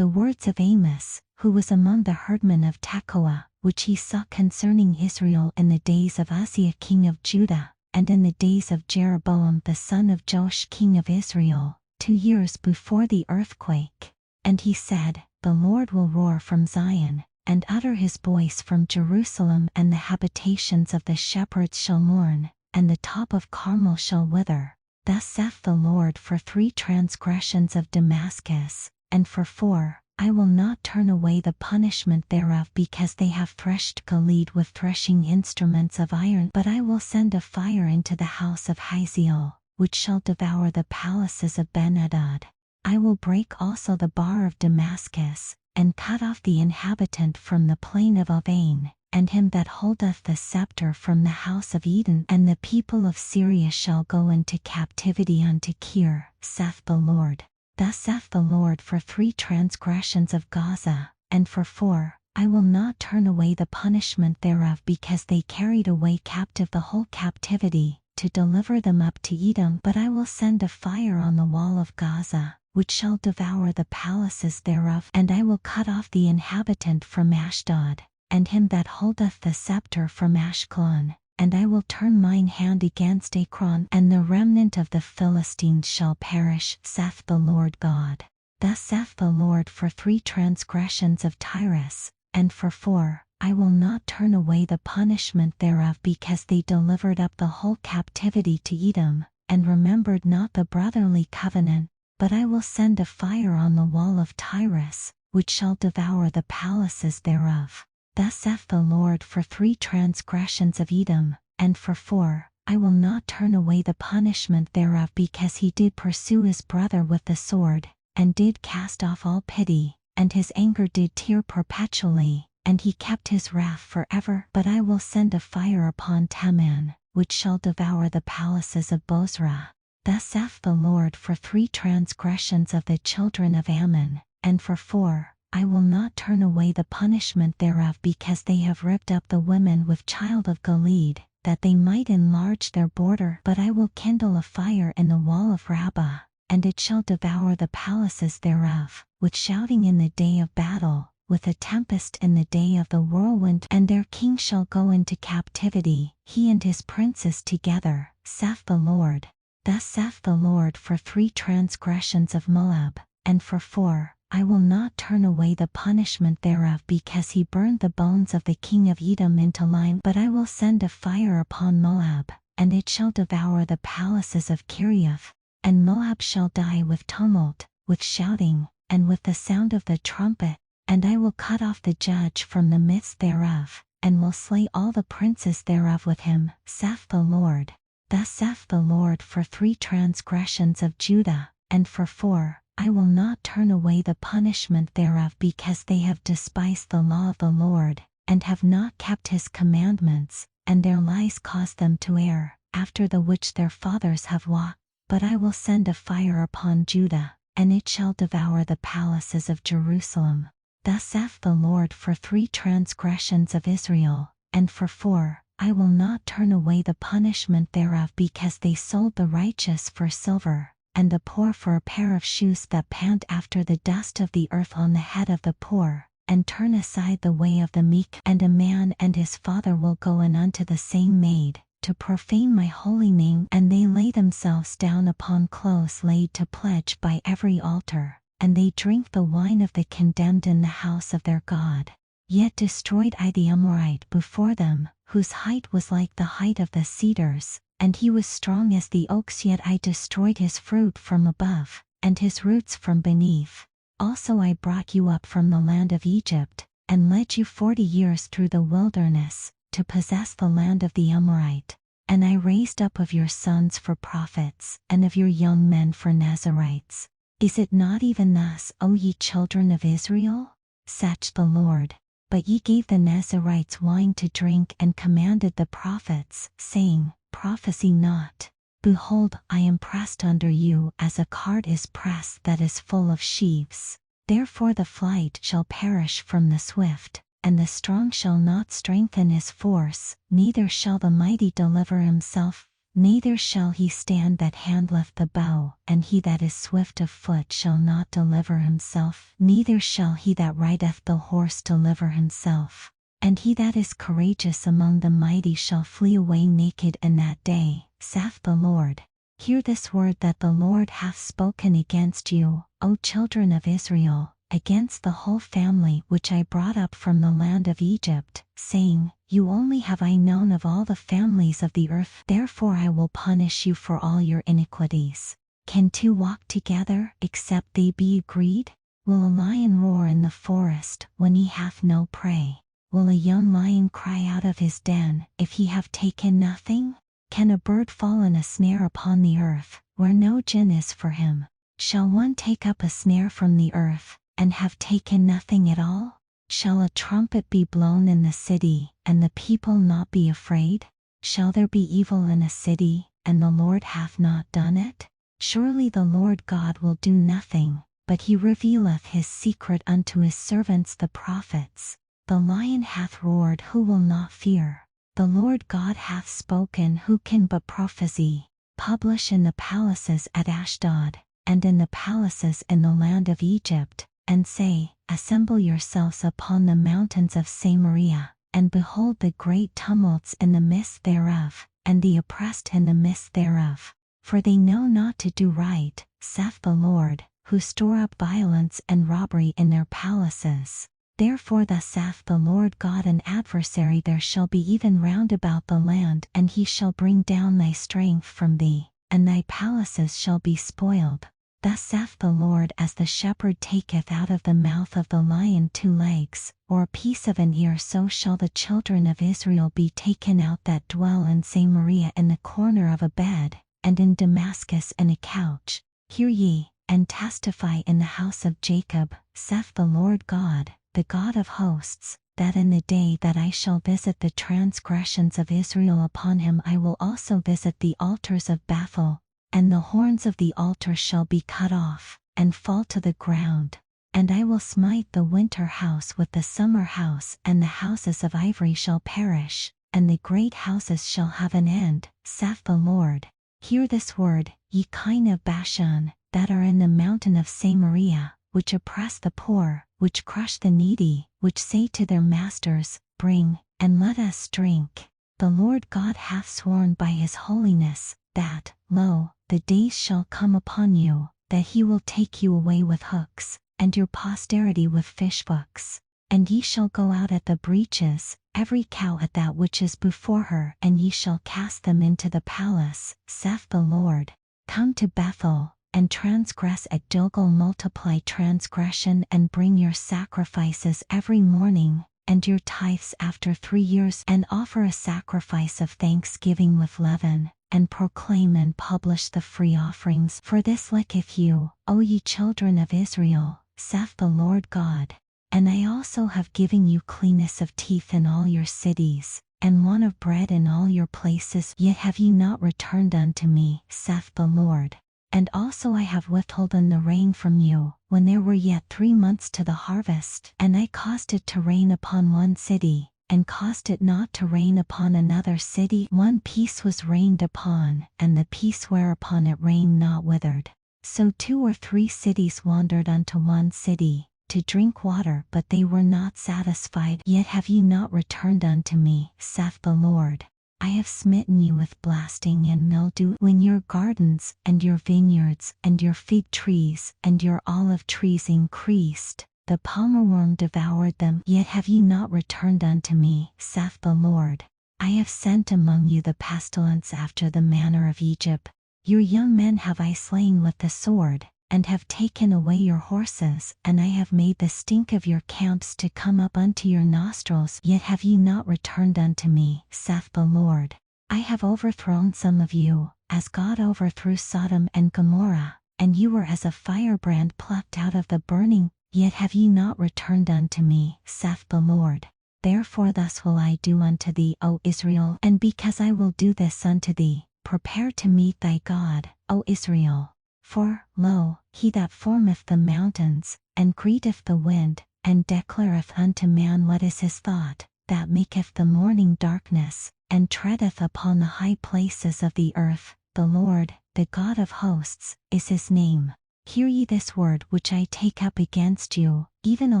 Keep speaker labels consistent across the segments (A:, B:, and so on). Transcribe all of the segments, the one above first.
A: the words of Amos, who was among the herdmen of Tekoa, which he saw concerning Israel in the days of Uzziah king of Judah, and in the days of Jeroboam the son of Joash king of Israel, 2 years before the earthquake. And he said, The Lord will roar from Zion, and utter his voice from Jerusalem, and the habitations of the shepherds shall mourn, and the top of Carmel shall wither. Thus saith the Lord, for 3 transgressions of Damascus, and for 4, I will not turn away the punishment thereof, because they have threshed Gilead with threshing instruments of iron. But I will send a fire into the house of Hazael, which shall devour the palaces of Ben-Hadad. I will break also the bar of Damascus, and cut off the inhabitant from the plain of Avain, and him that holdeth the scepter from the house of Eden. And the people of Syria shall go into captivity unto Kir, saith the Lord. Thus saith the Lord, for 3 transgressions of Gaza, and for 4, I will not turn away the punishment thereof, because they carried away captive the whole captivity, to deliver them up to Edom. But I will send a fire on the wall of Gaza, which shall devour the palaces thereof. And I will cut off the inhabitant from Ashdod, and him that holdeth the scepter from Ashkelon. And I will turn mine hand against Ekron, and the remnant of the Philistines shall perish, saith the Lord God. Thus saith the Lord, for 3 transgressions of Tyrus, and for 4, I will not turn away the punishment thereof, because they delivered up the whole captivity to Edom, and remembered not the brotherly covenant. But I will send a fire on the wall of Tyrus, which shall devour the palaces thereof. Thus saith the Lord, for 3 transgressions of Edom, and for 4, I will not turn away the punishment thereof, because he did pursue his brother with the sword, and did cast off all pity, and his anger did tear perpetually, and he kept his wrath forever. But I will send a fire upon Teman, which shall devour the palaces of Bozrah. Thus saith the Lord, for 3 transgressions of the children of Ammon, and for 4, I will not turn away the punishment thereof, because they have ripped up the women with child of Gilead, that they might enlarge their border. But I will kindle a fire in the wall of Rabbah, and it shall devour the palaces thereof, with shouting in the day of battle, with a tempest in the day of the whirlwind. And their king shall go into captivity, he and his princes together, saith the Lord. Thus saith the Lord, for 3 transgressions of Moab, and for 4, I will not turn away the punishment thereof, because he burned the bones of the king of Edom into lime. But I will send a fire upon Moab, and it shall devour the palaces of Kirioth. And Moab shall die with tumult, with shouting, and with the sound of the trumpet. And I will cut off the judge from the midst thereof, and will slay all the princes thereof with him, saith the Lord. Thus saith the Lord, for 3 transgressions of Judah, and for 4, I will not turn away the punishment thereof, because they have despised the law of the Lord, and have not kept his commandments, and their lies caused them to err, after the which their fathers have walked. But I will send a fire upon Judah, and it shall devour the palaces of Jerusalem. Thus saith the Lord, for 3 transgressions of Israel, and for 4, I will not turn away the punishment thereof, because they sold the righteous for silver, and the poor for a pair of shoes that pant after the dust of the earth on the head of the poor, and turn aside the way of the meek. And a man and his father will go in unto the same maid, to profane my holy name. And they lay themselves down upon clothes laid to pledge by every altar, and they drink the wine of the condemned in the house of their God. Yet destroyed I the Amorite before them, whose height was like the height of the cedars, and he was strong as the oaks. Yet I destroyed his fruit from above, and his roots from beneath. Also I brought you up from the land of Egypt, and led you 40 years through the wilderness, to possess the land of the Amorite. And I raised up of your sons for prophets, and of your young men for Nazirites. Is it not even thus, O ye children of Israel? Saith the Lord. But ye gave the Nazirites wine to drink, and commanded the prophets, saying, Prophesy not. Behold, I am pressed under you as a cart is pressed that is full of sheaves. Therefore the flight shall perish from the swift, and the strong shall not strengthen his force, neither shall the mighty deliver himself. neither shall he stand that handleth the bow, and he that is swift of foot shall not deliver himself, neither shall he that rideth the horse deliver himself. And he that is courageous among the mighty shall flee away naked in that day, saith the Lord. Hear this word that the Lord hath spoken against you, O children of Israel, against the whole family which I brought up from the land of Egypt, saying, You only have I known of all the families of the earth, therefore I will punish you for all your iniquities. Can two walk together, except they be agreed? Will a lion roar in the forest, when he hath no prey? Will a young lion cry out of his den, if he have taken nothing? Can a bird fall in a snare upon the earth, where no gin is for him? Shall one take up a snare from the earth, and have taken nothing at all? Shall a trumpet be blown in the city, and the people not be afraid? Shall there be evil in a city, and the Lord hath not done it? Surely the Lord God will do nothing, but he revealeth his secret unto his servants the prophets. The lion hath roared, who will not fear? The Lord God hath spoken, who can but prophesy? Publish in the palaces at Ashdod, and in the palaces in the land of Egypt, and say, Assemble yourselves upon the mountains of Samaria, and behold the great tumults in the midst thereof, and the oppressed in the midst thereof. For they know not to do right, saith the Lord, who store up violence and robbery in their palaces. Therefore thus saith the Lord God, an adversary there shall be even round about the land, and he shall bring down thy strength from thee, and thy palaces shall be spoiled. Thus saith the Lord, as the shepherd taketh out of the mouth of the lion 2 legs, or a piece of an ear, so shall the children of Israel be taken out that dwell in Samaria in the corner of a bed, and in Damascus in a couch. Hear ye, and testify in the house of Jacob, saith the Lord God, the God of hosts, that in the day that I shall visit the transgressions of Israel upon him I will also visit the altars of Bethel, and the horns of the altar shall be cut off, and fall to the ground. And I will smite the winter house with the summer house, and the houses of ivory shall perish, and the great houses shall have an end, saith the Lord. Hear this word, ye kine of Bashan, that are in the mountain of Samaria, which oppress the poor, which crush the needy, which say to their masters, Bring, and let us drink. The Lord God hath sworn by his holiness, that, lo, the days shall come upon you, that he will take you away with hooks, and your posterity with fishhooks. And ye shall go out at the breaches, every cow at that which is before her, and ye shall cast them into the palace, saith the Lord. Come to Bethel, and transgress at Gilgal, multiply transgression, and bring your sacrifices every morning, and your tithes after 3 years, and offer a sacrifice of thanksgiving with leaven, and proclaim and publish the free offerings. For this licketh you, O ye children of Israel, saith the Lord God. And I also have given you cleanness of teeth in all your cities, and want of bread in all your places, yet have ye not returned unto me, saith the Lord. And also I have withholden the rain from you, when there were yet 3 months to the harvest, and I caused it to rain upon one city, and caused it not to rain upon another city. One piece was rained upon, and the piece whereupon it rained not withered. So 2 or 3 cities wandered unto one city, to drink water, but they were not satisfied. Yet have ye not returned unto me, saith the Lord. I have smitten you with blasting and mildew, when your gardens, and your vineyards, and your fig trees, and your olive trees increased. The palmerworm devoured them. Yet have ye not returned unto me, saith the Lord. I have sent among you the pestilence after the manner of Egypt. Your young men have I slain with the sword, and have taken away your horses, and I have made the stink of your camps to come up unto your nostrils. Yet have ye not returned unto me, saith the Lord. I have overthrown some of you, as God overthrew Sodom and Gomorrah, and you were as a firebrand plucked out of the burning. Yet have ye not returned unto me, saith the Lord. Therefore thus will I do unto thee, O Israel, and because I will do this unto thee, prepare to meet thy God, O Israel. For, lo, he that formeth the mountains, and greeteth the wind, and declareth unto man what is his thought, that maketh the morning darkness, and treadeth upon the high places of the earth. The Lord, the God of hosts, is his name. Hear ye this word which I take up against you, even a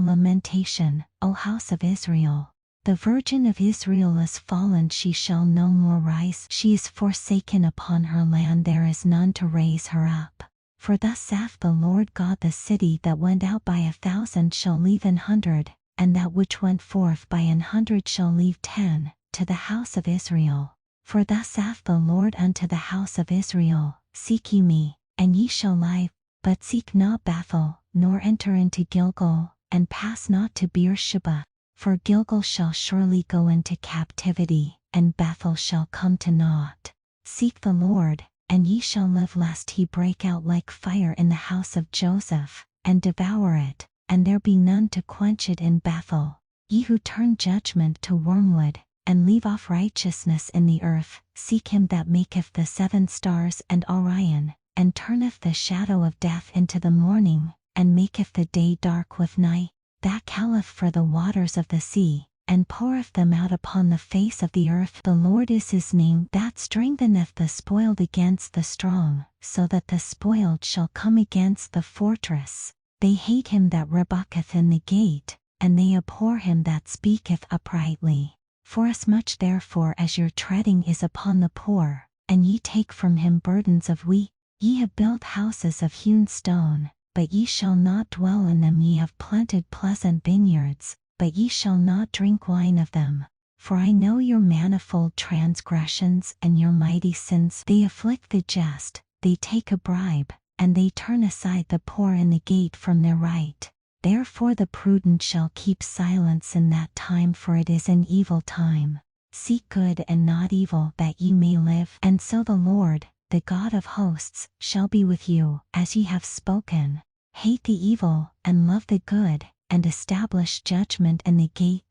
A: lamentation, O house of Israel. The Virgin of Israel is fallen, she shall no more rise. She is forsaken upon her land, there is none to raise her up. For thus saith the Lord God, the city that went out by 1,000 shall leave 100, and that which went forth by 100 shall leave 10, to the house of Israel. For thus saith the Lord unto the house of Israel, Seek ye me, and ye shall live, but seek not Bethel, nor enter into Gilgal, and pass not to Beersheba. For Gilgal shall surely go into captivity, and Bethel shall come to naught. Seek the Lord, and ye shall live, lest he break out like fire in the house of Joseph, and devour it, and there be none to quench it in Bethel. Ye who turn judgment to wormwood, and leave off righteousness in the earth, seek him that maketh the 7 stars and Orion, and turneth the shadow of death into the morning, and maketh the day dark with night, that calleth for the waters of the sea, and poureth them out upon the face of the earth. The Lord is his name, that strengtheneth the spoiled against the strong, so that the spoiled shall come against the fortress. They hate him that rebuketh in the gate, and they abhor him that speaketh uprightly. Forasmuch therefore as your treading is upon the poor, and ye take from him burdens of wheat, ye have built houses of hewn stone, but ye shall not dwell in them. Ye have planted pleasant vineyards, but ye shall not drink wine of them. For I know your manifold transgressions and your mighty sins. They afflict the just, they take a bribe, and they turn aside the poor in the gate from their right. Therefore the prudent shall keep silence in that time, for it is an evil time. Seek good and not evil, that ye may live. And so the Lord, the God of hosts, shall be with you, as ye have spoken. Hate the evil, and love the good, and establish judgment in the gate.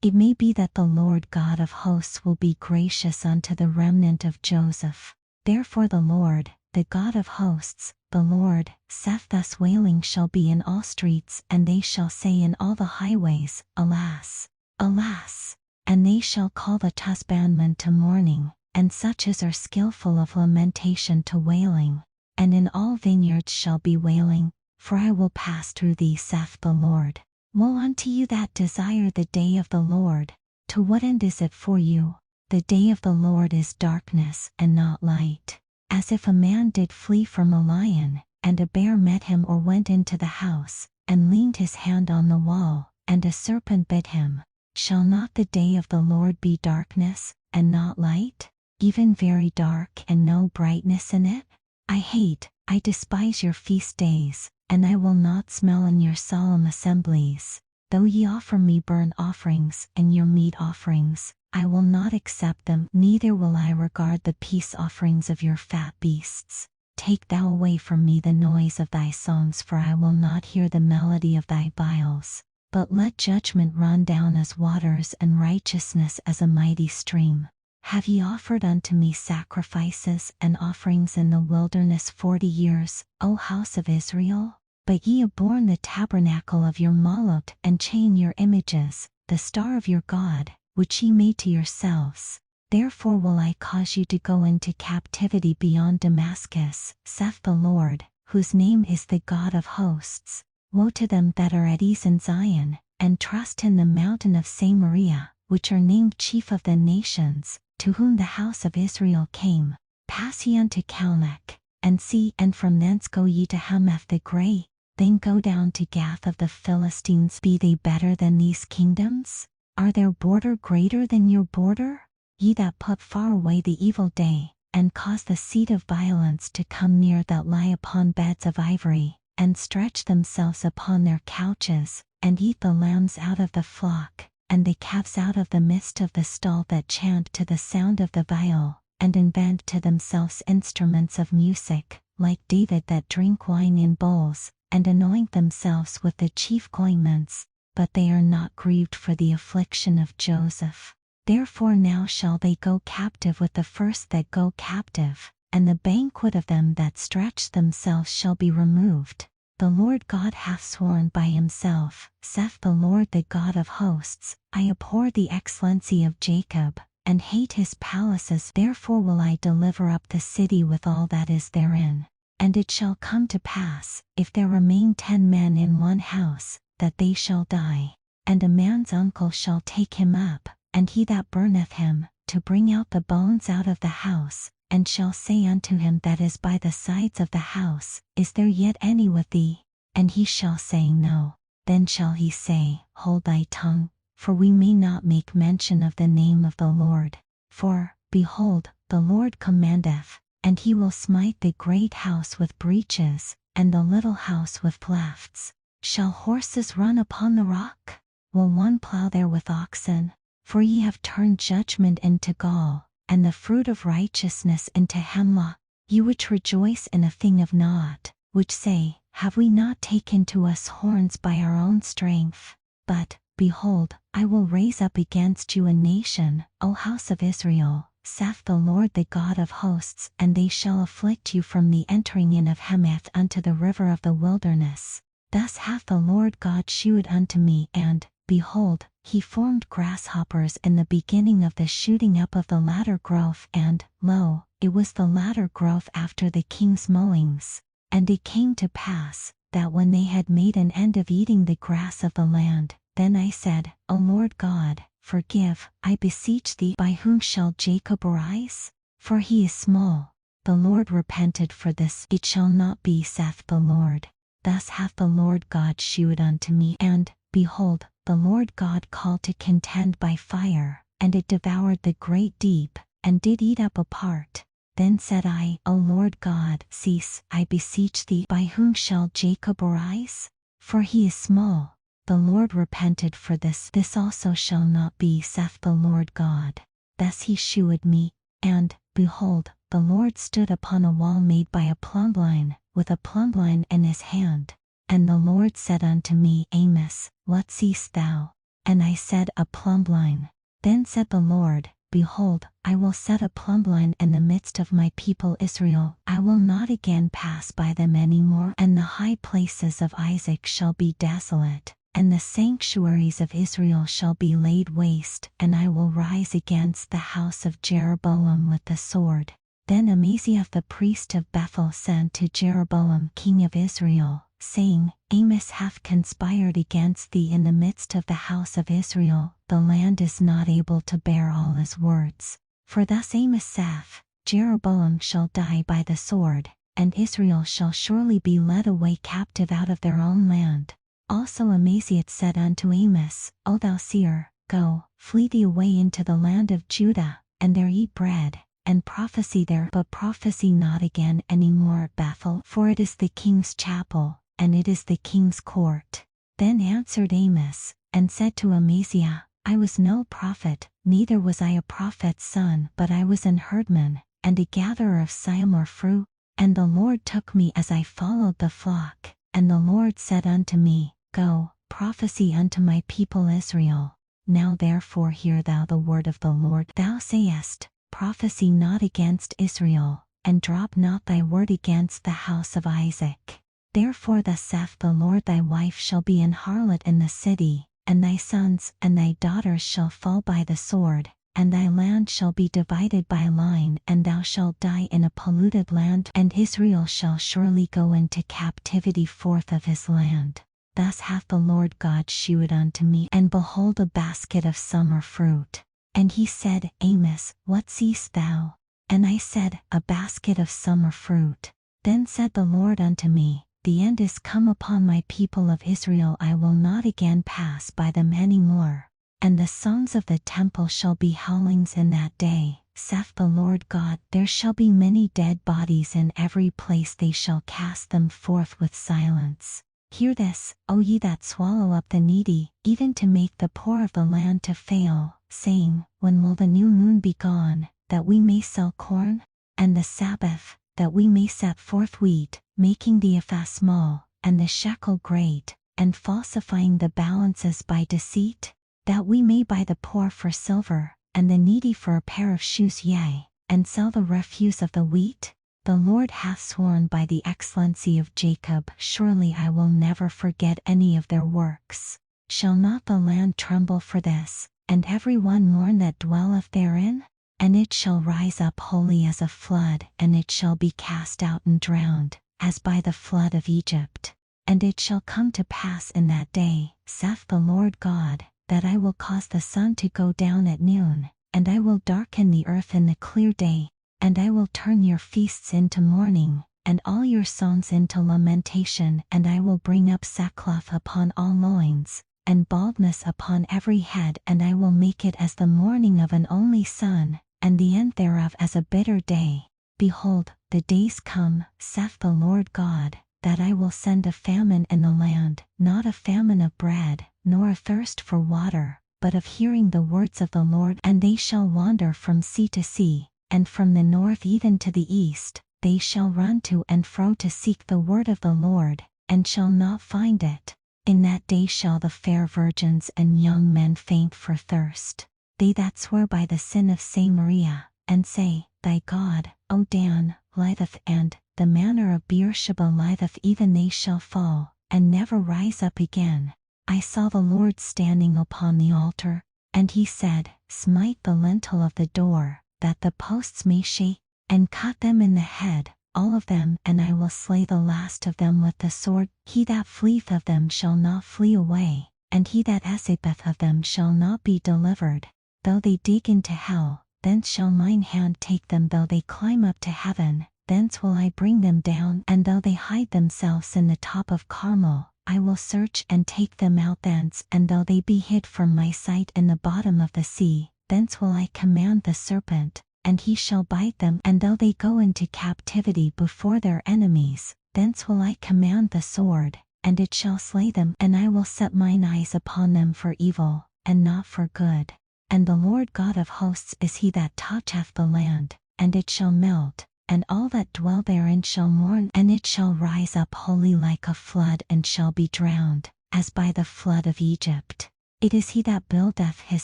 A: It may be that the Lord God of hosts will be gracious unto the remnant of Joseph. Therefore the Lord, the God of hosts, the Lord, saith thus: wailing shall be in all streets, and they shall say in all the highways, Alas, alas! And they shall call the husbandman to mourning, and such as are skillful of lamentation to wailing. And in all vineyards shall be wailing, for I will pass through thee, saith the Lord. Woe unto you that desire the day of the Lord! To what end is it for you? The day of the Lord is darkness and not light. As if a man did flee from a lion, and a bear met him, or went into the house, and leaned his hand on the wall, and a serpent bit him. Shall not the day of the Lord be darkness, and not light? Even very dark, and no brightness in it? I despise your feast days, and I will not smell in your solemn assemblies. Though ye offer me burnt offerings and your meat offerings, I will not accept them, neither will I regard the peace offerings of your fat beasts. Take thou away from me the noise of thy songs, for I will not hear the melody of thy viols. But let judgment run down as waters, and righteousness as a mighty stream. Have ye offered unto me sacrifices and offerings in the wilderness 40 years, O house of Israel? But ye have borne the tabernacle of your Moloch, and chain your images, the star of your God, which ye made to yourselves. Therefore will I cause you to go into captivity beyond Damascus, saith the Lord, whose name is the God of hosts. Woe to them that are at ease in Zion, and trust in the mountain of Samaria, which are named chief of the nations, to whom the house of Israel came. Pass ye unto Calnech, and see, and from thence go ye to Hamath the Great. Then go down to Gath of the Philistines. Be they better than these kingdoms? Are their border greater than your border? Ye that put far away the evil day, and cause the seat of violence to come near, that lie upon beds of ivory, and stretch themselves upon their couches, and eat the lambs out of the flock, and the calves out of the midst of the stall, that chant to the sound of the viol, and invent to themselves instruments of music, like David, that drink wine in bowls, and anoint themselves with the chief ointments, but they are not grieved for the affliction of Joseph. Therefore now shall they go captive with the first that go captive, and the banquet of them that stretch themselves shall be removed. The Lord God hath sworn by himself, saith the Lord the God of hosts, I abhor the excellency of Jacob, and hate his palaces. Therefore will I deliver up the city with all that is therein. And it shall come to pass, if there remain 10 men in one house, that they shall die. And a man's uncle shall take him up, and he that burneth him, to bring out the bones out of the house, and shall say unto him that is by the sides of the house, Is there yet any with thee? And he shall say, No. Then shall he say, Hold thy tongue, for we may not make mention of the name of the Lord. For, behold, the Lord commandeth, and he will smite the great house with breaches, and the little house with clefts. Shall horses run upon the rock? Will one plow there with oxen? For ye have turned judgment into gall, and the fruit of righteousness into hemlock. Ye which rejoice in a thing of naught, which say, Have we not taken to us horns by our own strength? But, behold, I will raise up against you a nation, O house of Israel, saith the Lord the God of hosts, and they shall afflict you from the entering in of Hamath unto the river of the wilderness. Thus hath the Lord God shewed unto me, and, behold, he formed grasshoppers in the beginning of the shooting up of the latter growth, and, lo, it was the latter growth after the king's mowings. And it came to pass, that when they had made an end of eating the grass of the land, then I said, O Lord God, forgive, I beseech thee, by whom shall Jacob arise? For he is small. The Lord repented for this. It shall not be, saith the Lord. Thus hath the Lord God shewed unto me. And, behold, the Lord God called to contend by fire, and it devoured the great deep, and did eat up a part. Then said I, O Lord God, cease, I beseech thee, by whom shall Jacob arise? For he is small. The Lord repented for this. This also shall not be, saith the Lord God. Thus he shewed me, and, behold, the Lord stood upon a wall made by a plumbline, with a plumbline in his hand. And the Lord said unto me, Amos, what seest thou? And I said, A plumbline. Then said the Lord, Behold, I will set a plumbline in the midst of my people Israel. I will not again pass by them any more. And the high places of Isaac shall be desolate, and the sanctuaries of Israel shall be laid waste. And I will rise against the house of Jeroboam with the sword. Then Amaziah the priest of Bethel sent to Jeroboam king of Israel, saying, Amos hath conspired against thee in the midst of the house of Israel. The land is not able to bear all his words. For thus Amos saith, Jeroboam shall die by the sword, and Israel shall surely be led away captive out of their own land. Also Amaziah said unto Amos, O thou seer, go, flee thee away into the land of Judah, and there eat bread, and prophesy there, but prophesy not again any more at Bethel, for it is the king's chapel, and it is the king's court. Then answered Amos, and said to Amaziah, I was no prophet, neither was I a prophet's son, but I was an herdman, and a gatherer of sycamore fruit. And the Lord took me as I followed the flock, and the Lord said unto me, Go, prophesy unto my people Israel. Now therefore hear thou the word of the Lord. Thou sayest, Prophesy not against Israel, and drop not thy word against the house of Isaac. Therefore thus saith the Lord, thy wife shall be an harlot in the city, and thy sons and thy daughters shall fall by the sword, and thy land shall be divided by line, and thou shalt die in a polluted land, and Israel shall surely go into captivity forth of his land. Thus hath the Lord God shewed unto me. And behold, a basket of summer fruit. And he said, Amos, what seest thou? And I said, A basket of summer fruit. Then said the Lord unto me, The end is come upon my people of Israel. I will not again pass by them any more. And the songs of the temple shall be howlings in that day, saith the Lord God. There shall be many dead bodies in every place. They shall cast them forth with silence. Hear this, O ye that swallow up the needy, even to make the poor of the land to fail, saying, When will the new moon be gone, that we may sell corn? And the Sabbath, that we may set forth wheat, making the ephah small, and the shekel great, and falsifying the balances by deceit? That we may buy the poor for silver, and the needy for a pair of shoes, yea, and sell the refuse of the wheat? The Lord hath sworn by the excellency of Jacob, surely I will never forget any of their works. Shall not the land tremble for this, and every one mourn that dwelleth therein? And it shall rise up wholly as a flood, and it shall be cast out and drowned, as by the flood of Egypt. And it shall come to pass in that day, saith the Lord God, that I will cause the sun to go down at noon, and I will darken the earth in the clear day, and I will turn your feasts into mourning, and all your songs into lamentation, and I will bring up sackcloth upon all loins, and baldness upon every head, and I will make it as the mourning of an only son, and the end thereof as a bitter day. Behold, the days come, saith the Lord God, that I will send a famine in the land, not a famine of bread, nor a thirst for water, but of hearing the words of the Lord. And they shall wander from sea to sea, and from the north even to the east. They shall run to and fro to seek the word of the Lord, and shall not find it. In that day shall the fair virgins and young men faint for thirst. They that swear by the sin of Samaria, and say, Thy God, O Dan, lieth, and the manner of Beersheba lieth, even they shall fall, and never rise up again. I saw the Lord standing upon the altar, and he said, Smite the lintel of the door, that the posts may shake, and cut them in the head, all of them, and I will slay the last of them with the sword. He that fleeth of them shall not flee away, and he that escapeth of them shall not be delivered. Though they dig into hell, thence shall mine hand take them. Though they climb up to heaven, thence will I bring them down. And though they hide themselves in the top of Carmel, I will search and take them out thence. And though they be hid from my sight in the bottom of the sea, thence will I command the serpent, and he shall bite them. And though they go into captivity before their enemies, thence will I command the sword, and it shall slay them. And I will set mine eyes upon them for evil, and not for good. And the Lord God of hosts is he that toucheth the land, and it shall melt, and all that dwell therein shall mourn. And it shall rise up wholly like a flood, and shall be drowned, as by the flood of Egypt. It is he that buildeth his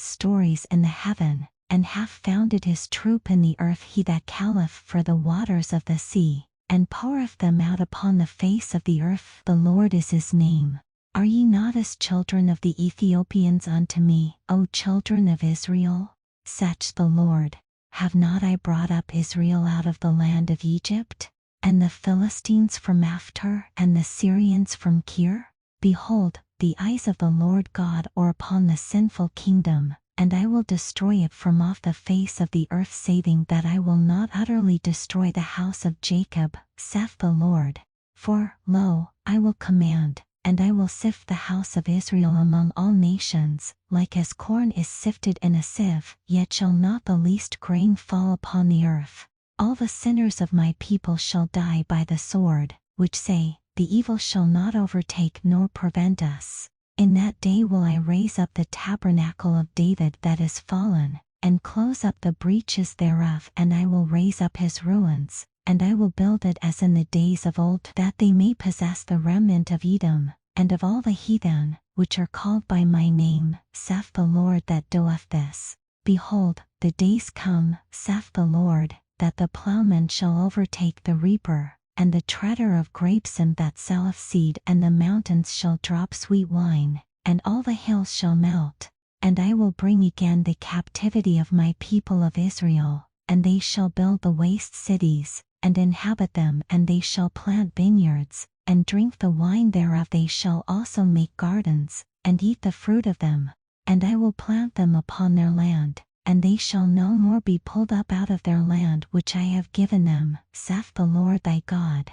A: stories in the heaven, and hath founded his troop in the earth. He that calleth for the waters of the sea, and poureth them out upon the face of the earth. The Lord is his name. Are ye not as children of the Ethiopians unto me, O children of Israel? Saith the Lord. Have not I brought up Israel out of the land of Egypt, and the Philistines from after, and the Syrians from Kir? Behold, the eyes of the Lord God are upon the sinful kingdom, and I will destroy it from off the face of the earth, saving that I will not utterly destroy the house of Jacob, saith the Lord. For, lo, I will command, and I will sift the house of Israel among all nations, like as corn is sifted in a sieve, yet shall not the least grain fall upon the earth. All the sinners of my people shall die by the sword, which say, The evil shall not overtake nor prevent us. In that day will I raise up the tabernacle of David that is fallen, and close up the breaches thereof, and I will raise up his ruins, and I will build it as in the days of old, that they may possess the remnant of Edom, and of all the heathen, which are called by my name, saith the Lord that doeth this. Behold, the days come, saith the Lord, that the plowman shall overtake the reaper, and the treader of grapes him that selleth seed. And the mountains shall drop sweet wine, and all the hills shall melt. And I will bring again the captivity of my people of Israel, and they shall build the waste cities, and inhabit them. And they shall plant vineyards, and drink the wine thereof. They shall also make gardens, and eat the fruit of them. And I will plant them upon their land, and they shall no more be pulled up out of their land which I have given them, saith the Lord thy God.